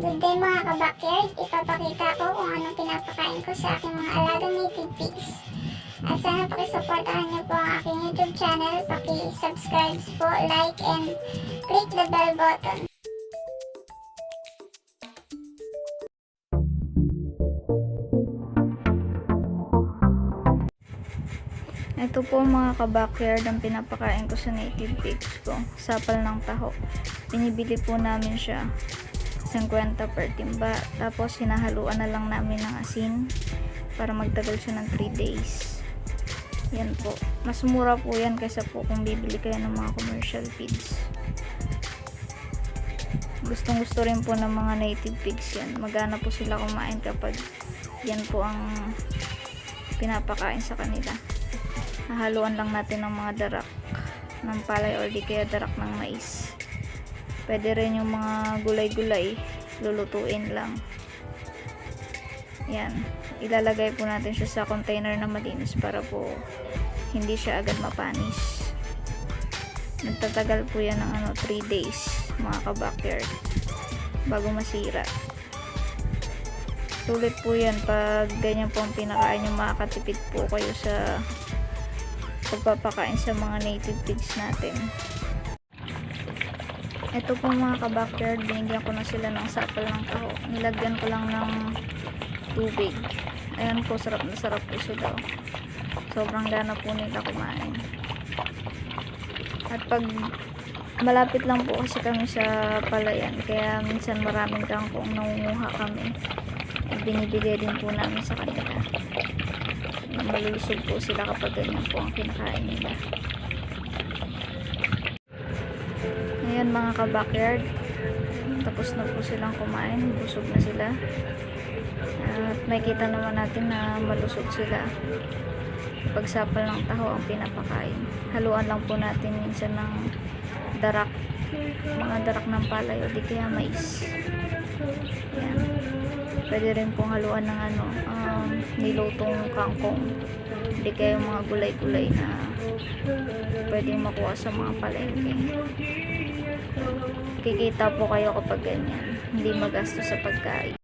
Good day mga ka-backyard, ipapakita ko kung anong pinapakain ko sa aking mga alagang native pigs. At sana pakisuportahan niyo po ang aking YouTube channel, paki-subscribe po, like, and click the bell button. Ito po mga ka-backyard ang pinapakain ko sa native pigs ko. Sapal ng taho. Binibili po namin siya 50 per timba. Tapos hinahaluan na lang namin ng asin para magtagal siya ng 3 days. Yan po. Mas mura po yan kaysa po kung bibili kayo ng mga commercial feeds. Gustong gusto rin po ng mga native pigs yan. Magana po sila kumain kapag yan po ang pinapakain sa kanila. Hahaluan lang natin ng mga darak ng palay or di kaya darak ng mais. Pwede rin yung mga gulay-gulay, lulutuin lang. Yan, ilalagay po natin siya sa container na malinis para po hindi siya agad mapanis. Nagtatagal po yan ng 3 days mga ka-backyard bago masira. Sulit po yan pag ganyan po ang pinakain yung makakatipid po kayo sa pagpapakain sa mga native pigs natin. Ito po mga ka-backyard, binigyan ko na sila ng sapal ng taho. Nilagyan ko lang ng tubig. Ayan po, sarap na sarap po sila. Sobrang gana po nila kumain. At pag malapit lang po kasi kami sa palayan, kaya minsan maraming kangkong nangunguha kami. Binibigay din po namin sa kanila. Malulusog po sila kapag ganyan po ang kinakain nila. Ngayon mga ka-backyard, tapos na po silang kumain, busog na sila. At makikita naman natin na malusog sila. Pagsapal ng taho ang pinapakain. Haluan lang po natin minsan ng darak, mga darak ng palay o di kaya mais. Yan. Pwede rin pong haluan ng nilutong kangkong, hindi kayo mga gulay-gulay na pwedeng makuha sa mga palengke. Kikita po kayo kapag ganyan, hindi magastos sa pagkain.